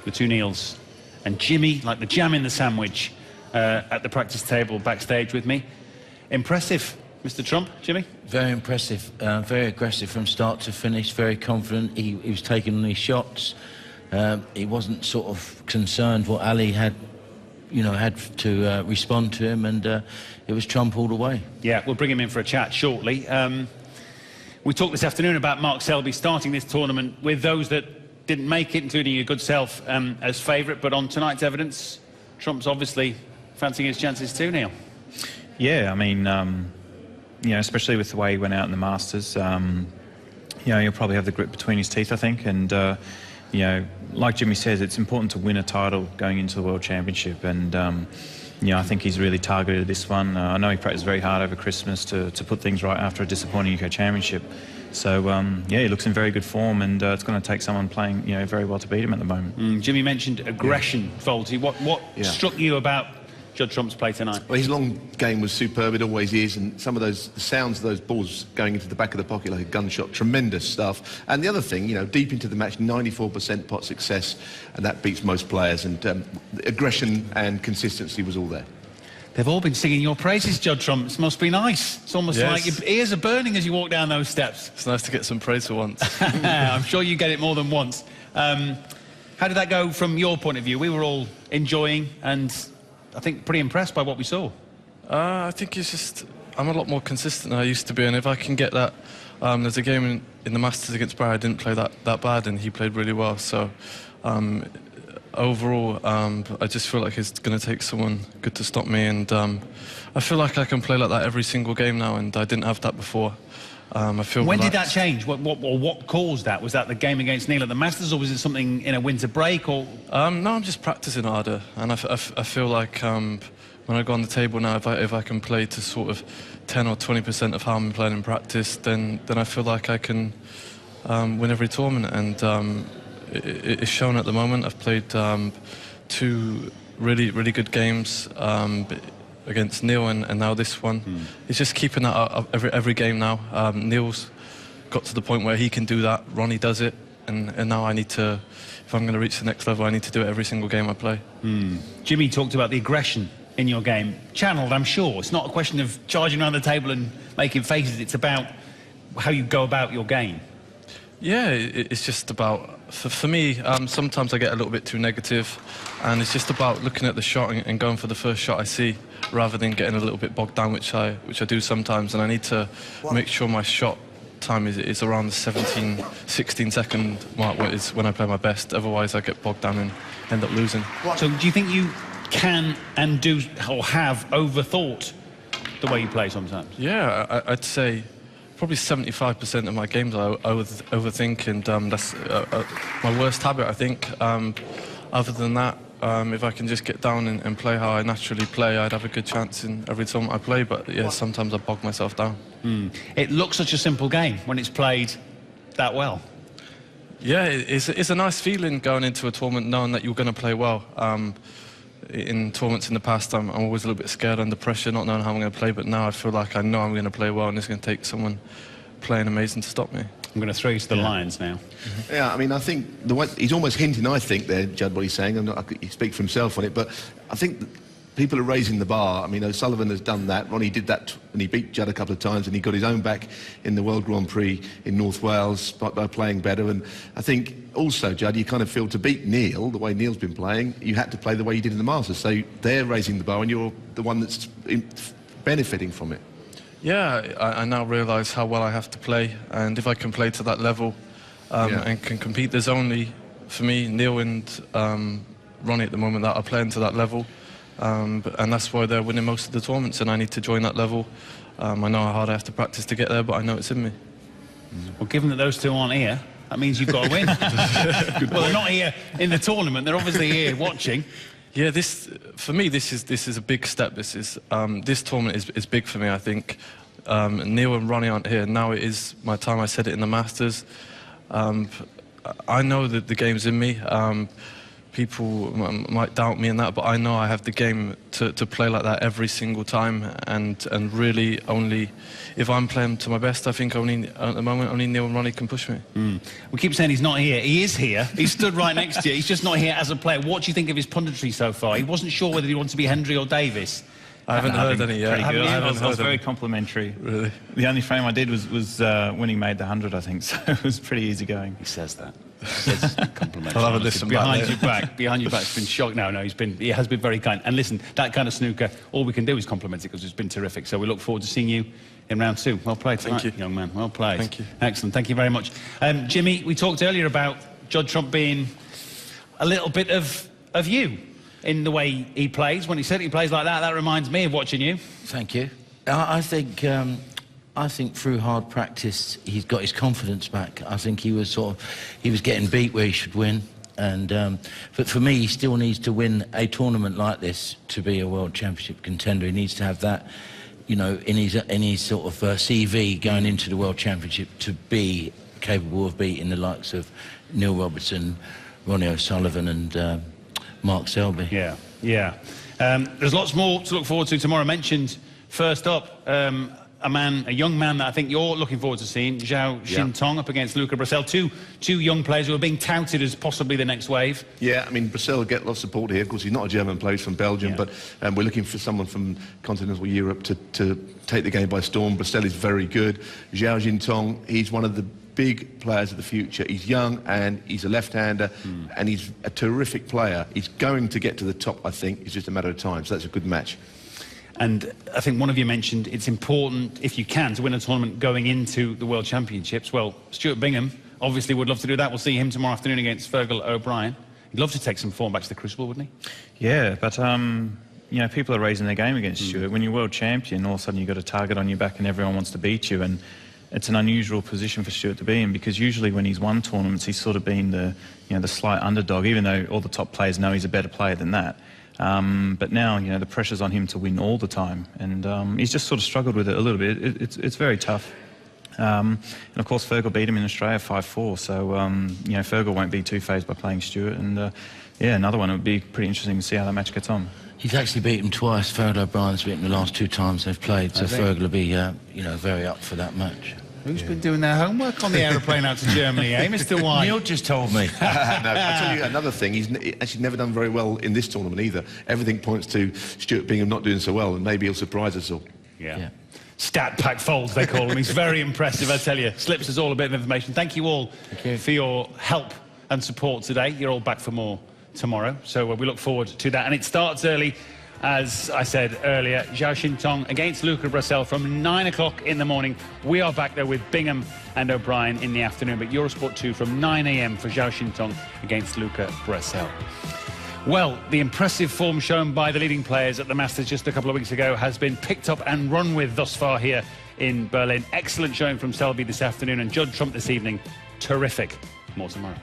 the two Neils, and Jimmy, like the jam in the sandwich, at the practice table backstage with me. Impressive, Mr. Trump, Jimmy? Very impressive, very aggressive from start to finish, very confident. He was taking on his shots. He wasn't sort of concerned what Ali had, you know, had to respond to him, and it was Trump all the way. Yeah, we'll bring him in for a chat shortly. We talked this afternoon about Mark Selby starting this tournament with those that didn't make it, including your good self, as favourite, but on tonight's evidence, Trump's obviously fancying his chances too, Neil. Yeah, I mean, you know, especially with the way he went out in the Masters, you know, he'll probably have the grip between his teeth, I think, and, you know, like Jimmy says, it's important to win a title going into the World Championship, and, you know, I think he's really targeted this one. I know he practiced very hard over Christmas to put things right after a disappointing UK Championship. So, yeah, he looks in very good form, and it's going to take someone playing, you know, very well to beat him at the moment. Jimmy mentioned aggression, Faulty. What struck you about Judd Trump's play tonight? Well, his long game was superb, it always is, and some of the sounds of those balls going into the back of the pocket like a gunshot, tremendous stuff. And the other thing, you know, deep into the match, 94% pot success, and that beats most players, and aggression and consistency was all there. They've all been singing your praises, Judd Trump. It must be nice. It's almost like your ears are burning as you walk down those steps. It's nice to get some praise for once. I'm sure you get it more than once. How did that go from your point of view? We were all enjoying and I think pretty impressed by what we saw. I think it's just, I'm a lot more consistent than I used to be, and if I can get that, there's a game in the Masters against Barry, I didn't play that bad, and he played really well, so overall, I just feel like it's going to take someone good to stop me, and I feel like I can play like that every single game now, and I didn't have that before. I feel When relaxed. did that change? What caused that? Was that the game against Neil at the Masters, or was it something in a winter break? Or no, I'm just practicing harder, and I feel like when I go on the table now, if I can play to sort of 10 or 20% of how I'm playing in practice, then I feel like I can win every tournament, and it's shown at the moment. I've played two really good games against Neil and now this one. It's just keeping that up every game now. Neil's got to the point where he can do that. Ronnie does it, and now I need to, if I'm going to reach the next level, I need to do it every single game I play. Jimmy talked about the aggression in your game. Channeled, I'm sure. It's not a question of charging around the table and making faces. It's about how you go about your game. Yeah, it's just about, for me, sometimes I get a little bit too negative, and it's just about looking at the shot and going for the first shot I see, rather than getting a little bit bogged down, which I do sometimes, and I need to make sure my shot time is around the 16 second mark, when I play my best. Otherwise I get bogged down and end up losing. So do you think you can and do or have overthought the way you play sometimes? Yeah, I'd say probably 75% of my games I overthink, and that's my worst habit, I think. Other than that, if I can just get down and play how I naturally play, I'd have a good chance in every tournament I play, but yeah, sometimes I bog myself down. It looks such a simple game when it's played that well. Yeah, it's a nice feeling going into a tournament knowing that you're going to play well. In tournaments in the past, I'm always a little bit scared under pressure, not knowing how I'm going to play, but now I feel like I know I'm going to play well, and it's going to take someone playing amazing to stop me. I'm going to throw you to the Lions now. Yeah, I mean, I think he's almost hinting, I think, there, Judd, what he's saying. He speaks for himself on it, but I think people are raising the bar. I mean, O'Sullivan has done that. Ronnie did that, and he beat Judd a couple of times, and he got his own back in the World Grand Prix in North Wales by playing better. And I think also, Judd, you kind of feel to beat Neil, the way Neil's been playing, you had to play the way you did in the Masters. So they're raising the bar, and you're the one that's benefiting from it. Yeah, I now realise how well I have to play, and if I can play to that level and can compete, there's only, for me, Neil and Ronnie at the moment that are playing to that level, and that's why they're winning most of the tournaments, and I need to join that level. I know how hard I have to practice to get there, but I know it's in me. Well, given that those two aren't here, that means you've got to win. Well, they're not here in the tournament, they're obviously here watching. Yeah, for me, this is a big step. This tournament is big for me, I think. Neil and Ronnie aren't here. Now it is my time. I said it in the Masters. I know that the game's in me. people might doubt me in that, but I know I have the game to play like that every single time, and really only if I'm playing to my best, I think only at the moment only Neil and Ronnie can push me. We keep saying he's not here. He is here. He's stood right next to you. He's just not here as a player. What do you think of his punditry so far? He wasn't sure whether he wants to be Hendry or Davis. I haven't heard any yet. Pretty good. I I was very complimentary. Really? The only frame I did was when he made the 100, I think, so it was pretty easy going. He says that. He says complimentary. I'll have a listen behind your back. Behind your back's been shocked. No, he has been very kind. And listen, that kind of snooker, all we can do is compliment it because it's been terrific. So we look forward to seeing you in round 2. Well played tonight, Thank you. young man. Well played. Thank you. Excellent. Thank you very much. Jimmy, we talked earlier about Judd Trump being a little bit of you in the way he plays. When he said he plays like that, that reminds me of watching you. Thank you. I think through hard practice he's got his confidence back. I think he was getting beat where he should win, and but for me he still needs to win a tournament like this to be a world championship contender. He needs to have that, you know, in his sort of CV going into the world championship to be capable of beating the likes of Neil Robertson, Ronnie O'Sullivan and Mark Selby. Yeah. There's lots more to look forward to tomorrow. I mentioned first up a young man that I think you're looking forward to seeing, Zhao Xintong up against Luca Bressel. Two young players who are being touted as possibly the next wave. Yeah, I mean, Bressel will get lots of support here. Of course, he's not a German player, he's from Belgium, but we're looking for someone from continental Europe to take the game by storm. Bressel is very good. Zhao Xintong, he's one of the big players of the future. He's young and he's a left-hander and he's a terrific player. He's going to get to the top, I think. It's just a matter of time, so that's a good match. And I think one of you mentioned it's important, if you can, to win a tournament going into the World Championships. Well, Stuart Bingham obviously would love to do that. We'll see him tomorrow afternoon against Fergal O'Brien. He'd love to take some form back to the Crucible, wouldn't he? Yeah, but you know, people are raising their game against Stuart. When you're world champion, all of a sudden you've got a target on your back and everyone wants to beat you, and it's an unusual position for Stuart to be in, because usually when he's won tournaments he's sort of been the slight underdog, even though all the top players know he's a better player than that. But now, you know, the pressure's on him to win all the time, and he's just sort of struggled with it a little bit. It's very tough. And of course Fergal beat him in Australia 5-4, so you know, Fergal won't be too phased by playing Stuart, and yeah, another one. It would be pretty interesting to see how that match gets on. He's actually beat him twice. Fergal O'Brien's beaten the last 2 times they've played, so Fergal will be you know, very up for that match. Who's been doing their homework on the aeroplane out to Germany, eh, Mr. White? Neil just told me. No, I'll tell you another thing. He's actually never done very well in this tournament either. Everything points to Stuart Bingham not doing so well, and maybe he'll surprise us all. Yeah. Stat pack folds, they call him. He's very impressive, I tell you. Slips us all a bit of information. Thank you all for your help and support today. You're all back for more tomorrow, so we look forward to that. And it starts early. As I said earlier, Zhao Xintong against Luca Bressel from 9 o'clock in the morning. We are back there with Bingham and O'Brien in the afternoon, but Eurosport 2 from 9 a.m. for Zhao Xintong against Luca Bressel. Well, the impressive form shown by the leading players at the Masters just a couple of weeks ago has been picked up and run with thus far here in Berlin. Excellent showing from Selby this afternoon, and Judd Trump this evening. Terrific. More tomorrow.